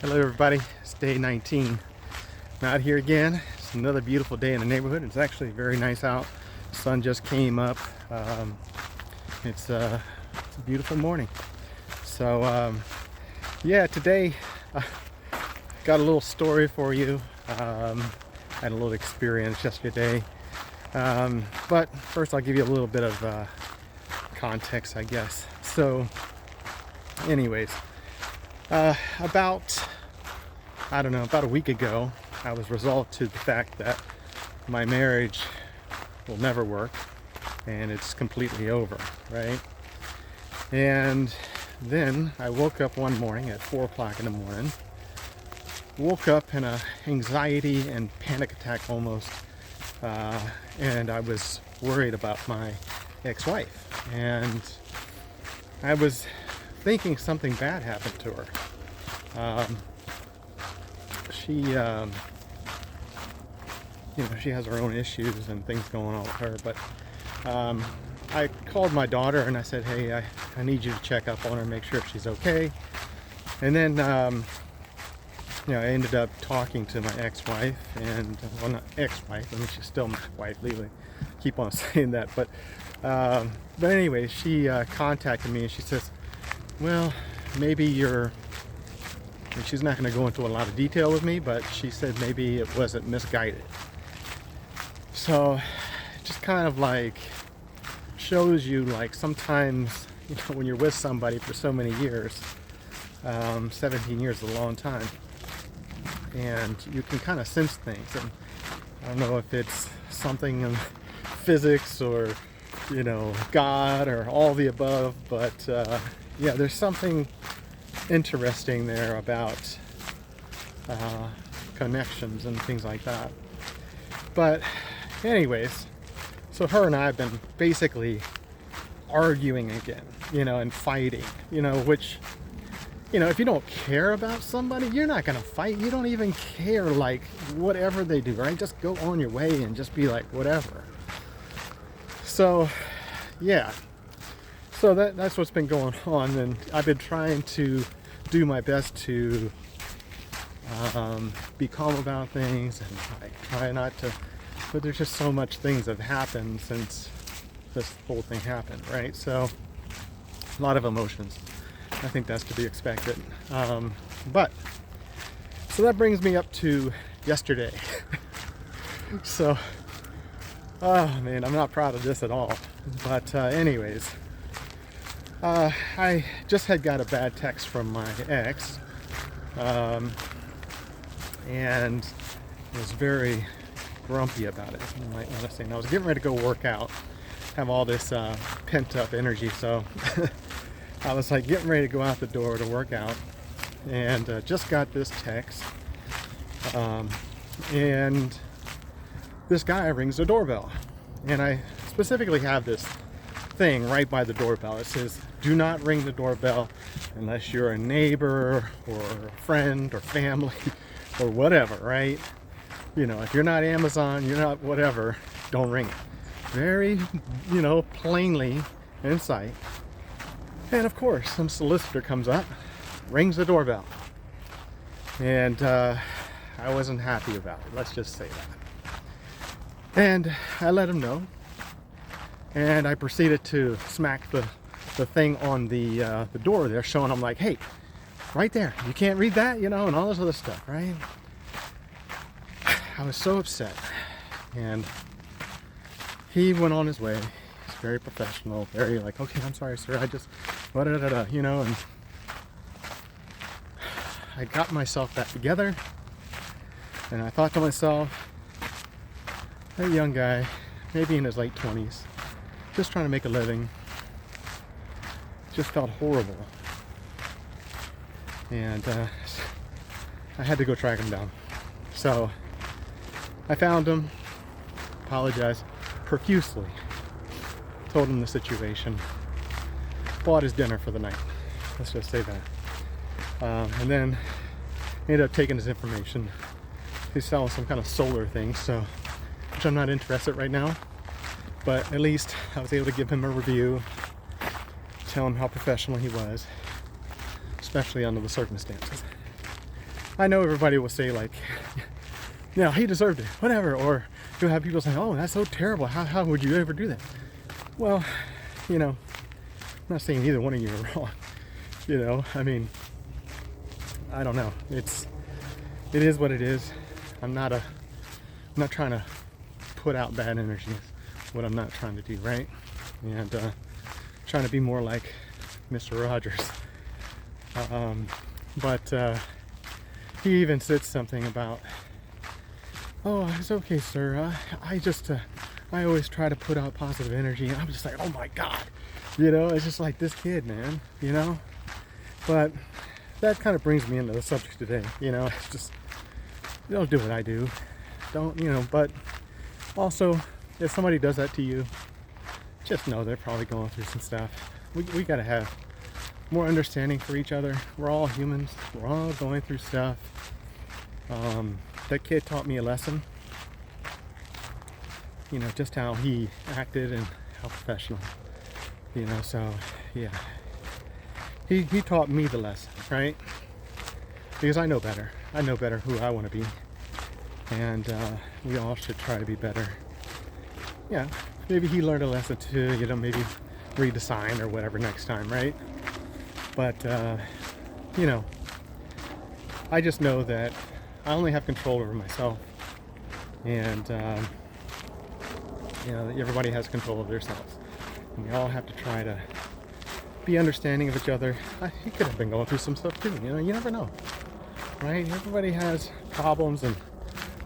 Hello everybody, it's day 19. I'm out here again. It's another beautiful day in the neighborhood. It's actually very nice out. The sun just came up. It's a beautiful morning. So yeah, today I got a little story for you. Had a little experience yesterday. But first I'll give you a little bit of context, I guess. So anyways, about a week ago, I was resolved to the fact that my marriage will never work and it's completely over, right? And then I woke up one morning at 4 o'clock in the morning, woke up in a anxiety and panic attack almost, and I was worried about my ex-wife, and I was thinking something bad happened to her. She has her own issues and things going on with her, but I called my daughter and I said, hey, I need you to check up on her, make sure she's okay. And then I ended up talking to my ex-wife, and well, not ex-wife, I mean, she's still my wife legally, keep on saying that, but anyway, she contacted me and she says, well, maybe and she's not going to go into a lot of detail with me, but she said maybe it wasn't misguided. So it just kind of like shows you, like, sometimes, when you're with somebody for so many years, 17 years is a long time, and you can kind of sense things. And I don't know if it's something in physics or, God or all the above, but yeah, there's something interesting there about connections and things like that. But anyways, so her and I have been basically arguing again, and fighting, which, if you don't care about somebody, you're not going to fight. You don't even care, like, whatever they do, right? Just go on your way and just be like, whatever. So yeah, so that's what's been going on, and I've been trying to do my best to be calm about things, and I try not to, but there's just so much things that have happened since this whole thing happened, right? So a lot of emotions. I think that's to be expected. But so that brings me up to yesterday. So, oh man, I'm not proud of this at all. But anyways, I just had got a bad text from my ex, and was very grumpy about it, you might want to say. And I was getting ready to go work out, have all this pent up energy, so I was like getting ready to go out the door to work out, and just got this text, and this guy rings the doorbell, and I specifically have this thing right by the doorbell. It says, do not ring the doorbell unless you're a neighbor or a friend or family or whatever, right? If you're not Amazon, you're not whatever, don't ring it. Very, plainly in sight. And of course, some solicitor comes up, rings the doorbell. And I wasn't happy about it, let's just say that. And I let him know. And I proceeded to smack the thing on the door there, showing him, like, hey, right there, you can't read that, and all this other stuff, right? I was so upset. And he went on his way. He's very professional, very like, okay, I'm sorry, sir, I just, and I got myself back together, and I thought to myself, that young guy, maybe in his late 20s, just trying to make a living, just felt horrible. And I had to go track him down. So I found him, apologized profusely, told him the situation, bought his dinner for the night, let's just say that. And then ended up taking his information. He's selling some kind of solar thing, which I'm not interested right now. But at least I was able to give him a review, tell him how professional he was, especially under the circumstances. I know everybody will say like, he deserved it, whatever. Or you'll have people say, oh, that's so terrible. How would you ever do that? Well, I'm not saying either one of you are wrong. I mean, I don't know. It is what it is. I'm not trying to put out bad energy. Is what I'm not trying to do, right? And trying to be more like Mr. Rogers. But he even said something about, oh, it's okay, sir. I always try to put out positive energy. And I'm just like, oh my God. It's just like this kid, man, But that kind of brings me into the subject today. It's just, don't do what I do. Don't, but also, if somebody does that to you, just know they're probably going through some stuff. We got to have more understanding for each other. We're all humans. We're all going through stuff. That kid taught me a lesson. Just how he acted and how professional. So yeah. He taught me the lesson, right? Because I know better. I know better who I want to be. And we all should try to be better. Yeah, maybe he learned a lesson too, maybe read the sign or whatever next time, right? But, I just know that I only have control over myself. And, everybody has control of themselves. And we all have to try to be understanding of each other. He could have been going through some stuff too, you never know, right? Everybody has problems and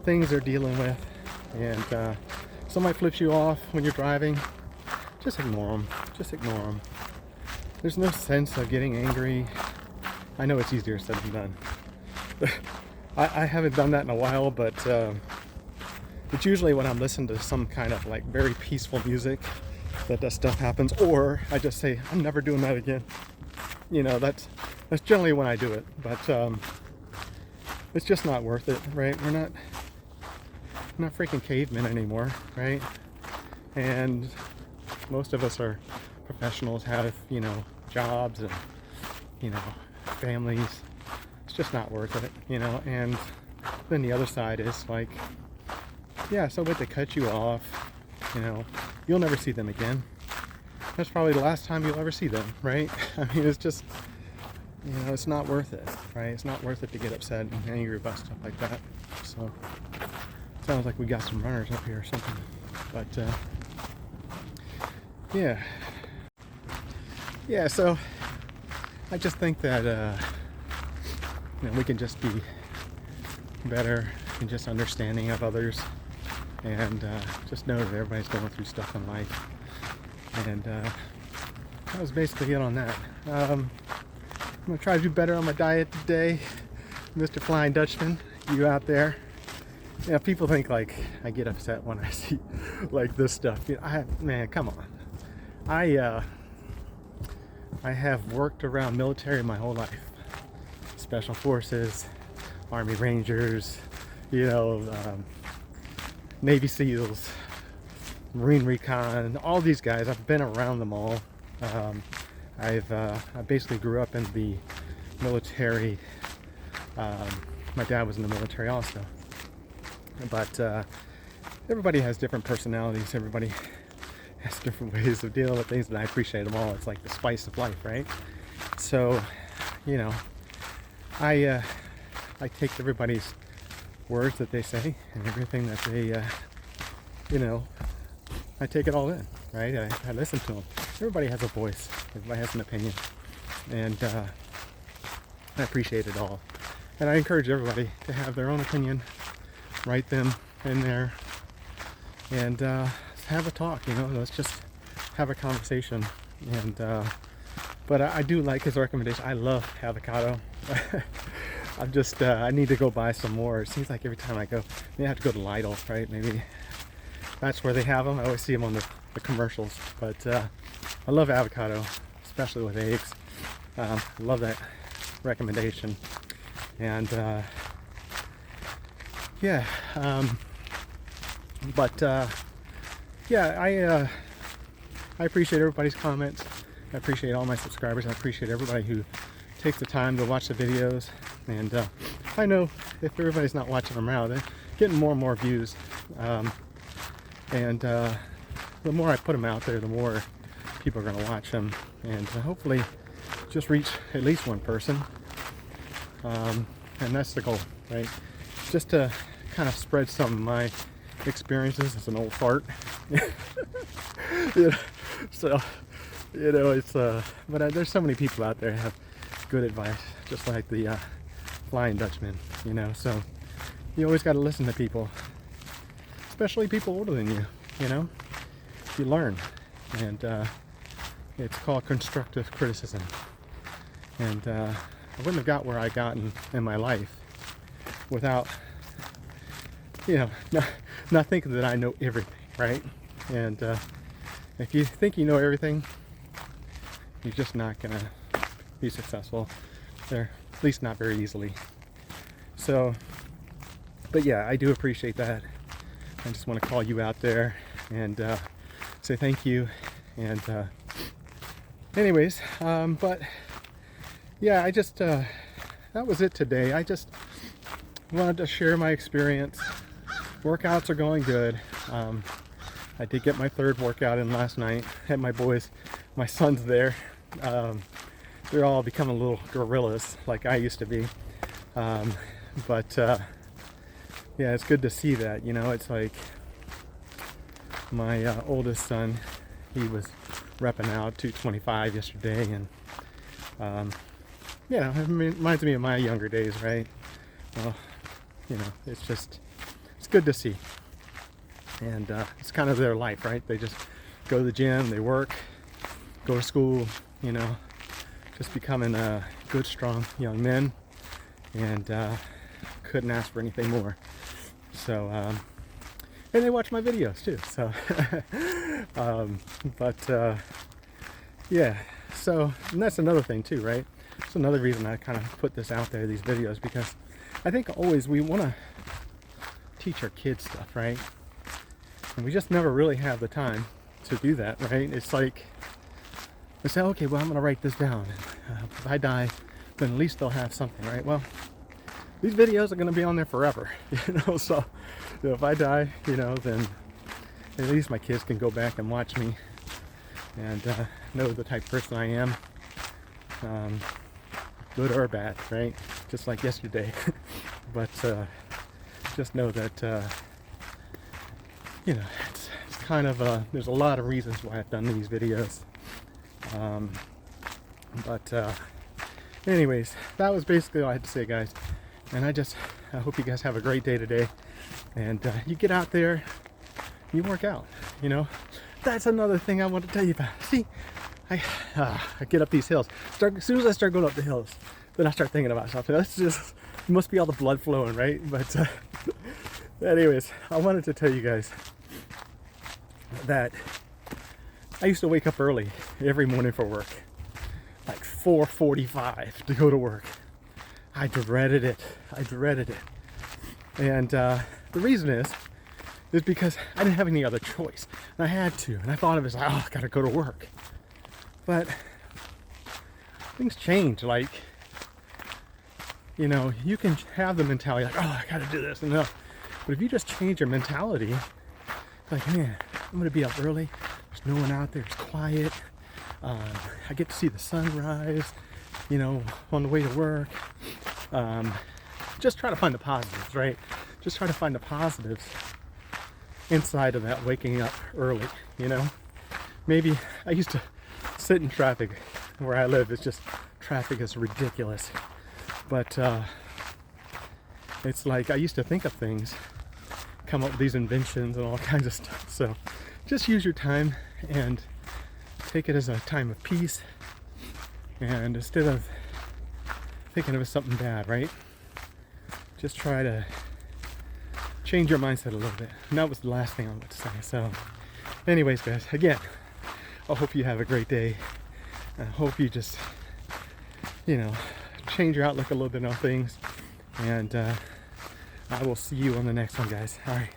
things they're dealing with. And somebody flips you off when you're driving, just ignore them. Just ignore them. There's no sense of getting angry. I know it's easier said than done. I haven't done that in a while, but it's usually when I'm listening to some kind of like very peaceful music that stuff happens, or I just say, I'm never doing that again. That's generally when I do it, but it's just not worth it, right? We're not freaking cavemen anymore, right? And most of us are professionals, have, jobs and, families. It's just not worth it, and then the other side is like, yeah, so what, they cut you off, you'll never see them again. That's probably the last time you'll ever see them, right? I mean, it's just, it's not worth it, right? It's not worth it to get upset and angry about stuff like that. So, sounds like we got some runners up here or something. But, yeah, so I just think that, we can just be better and just understanding of others. And just know that everybody's going through stuff in life. And that was basically it on that. I'm going to try to do better on my diet today. Mr. Flying Dutchman, you out there. People think like I get upset when I see like this stuff. Man, come on. I have worked around military my whole life. Special Forces, Army Rangers, Navy SEALs, Marine Recon, all these guys. I've been around them all. I basically grew up in the military. My dad was in the military also. But everybody has different personalities. Everybody has different ways of dealing with things, and I appreciate them all. It's like the spice of life, right? So, I take everybody's words that they say and everything that they, I take it all in, right? I listen to them. Everybody has a voice. Everybody has an opinion. And I appreciate it all. And I encourage everybody to have their own opinion, write them in there, and have a talk, let's just have a conversation. And but I do like his recommendation. I love avocado. I'm just, I need to go buy some more. It seems like every time I go, maybe I have to go to Lidl, right? Maybe that's where they have them. I always see them on the commercials. But I love avocado, especially with eggs. Love that recommendation. And yeah, I appreciate everybody's comments. I appreciate all my subscribers. I appreciate everybody who takes the time to watch the videos. And I know if everybody's not watching them now, they're getting more and more views. And the more I put them out there, the more people are going to watch them. And hopefully just reach at least one person. And that's the goal, right? Just to kind of spread some of my experiences as an old fart. You know, so, you know, it's, but there's so many people out there who have good advice, just like the Flying Dutchman, you know, so you always got to listen to people, especially people older than you, you know, you learn, and it's called constructive criticism. And I wouldn't have got where I got in my life without, you know, not thinking that I know everything, right? And if you think you know everything, you're just not gonna be successful there, at least not very easily. So, but yeah, I do appreciate that. I just want to call you out there and say thank you. And anyways, but yeah, I just that was it today. I just wanted to share my experience. Workouts are going good. I did get my third workout in last night. Had my boys, my son's there. They're all becoming little gorillas like I used to be. But yeah, it's good to see that. You know, it's like my oldest son, he was repping out 225 yesterday, and you know, it reminds me of my younger days, right? Well, you know, it's good to see. And it's kind of their life, right? They just go to the gym, they work, go to school, you know, just becoming good, strong young men, and couldn't ask for anything more. So, and they watch my videos too. So, but yeah. So, and that's another thing too, right? That's another reason I kind of put this out there, these videos, because I think always we want to teach our kids stuff, right? And we just never really have the time to do that, right? It's like, we say, okay, well, I'm going to write this down. If I die, then at least they'll have something, right? Well, these videos are going to be on there forever, you know? So, you know, if I die, you know, then at least my kids can go back and watch me and know the type of person I am, good or bad, right? Just like yesterday. But just know that, you know, it's kind of, there's a lot of reasons why I've done these videos. But anyways, that was basically all I had to say, guys. And I hope you guys have a great day today. And you get out there, you work out, you know. That's another thing I want to tell you about. See, I get up these hills. As soon as I start going up the hills, then I start thinking about something. That's just, it must be all the blood flowing, right? But anyways, I wanted to tell you guys that I used to wake up early every morning for work, like 4:45 to go to work. I dreaded it. And the reason is because I didn't have any other choice. And I had to. And I thought of it as, oh, I gotta go to work. But things change. Like, you know, you can have the mentality like, oh, I gotta do this and that. But if you just change your mentality, like, man, I'm gonna be up early. There's no one out there. It's quiet. I get to see the sunrise, you know, on the way to work. Just try to find the positives, right? Just try to find the positives inside of that waking up early, you know? Maybe I used to sit in traffic where I live. It's just, traffic is ridiculous. But it's like I used to think of things, come up with these inventions and all kinds of stuff. So just use your time and take it as a time of peace. And instead of thinking of it as something bad, right? Just try to change your mindset a little bit. And that was the last thing I wanted to say. So anyways, guys, again, I hope you have a great day. I hope you just, you know, change your outlook a little bit on things. And I will see you on the next one, guys. All right.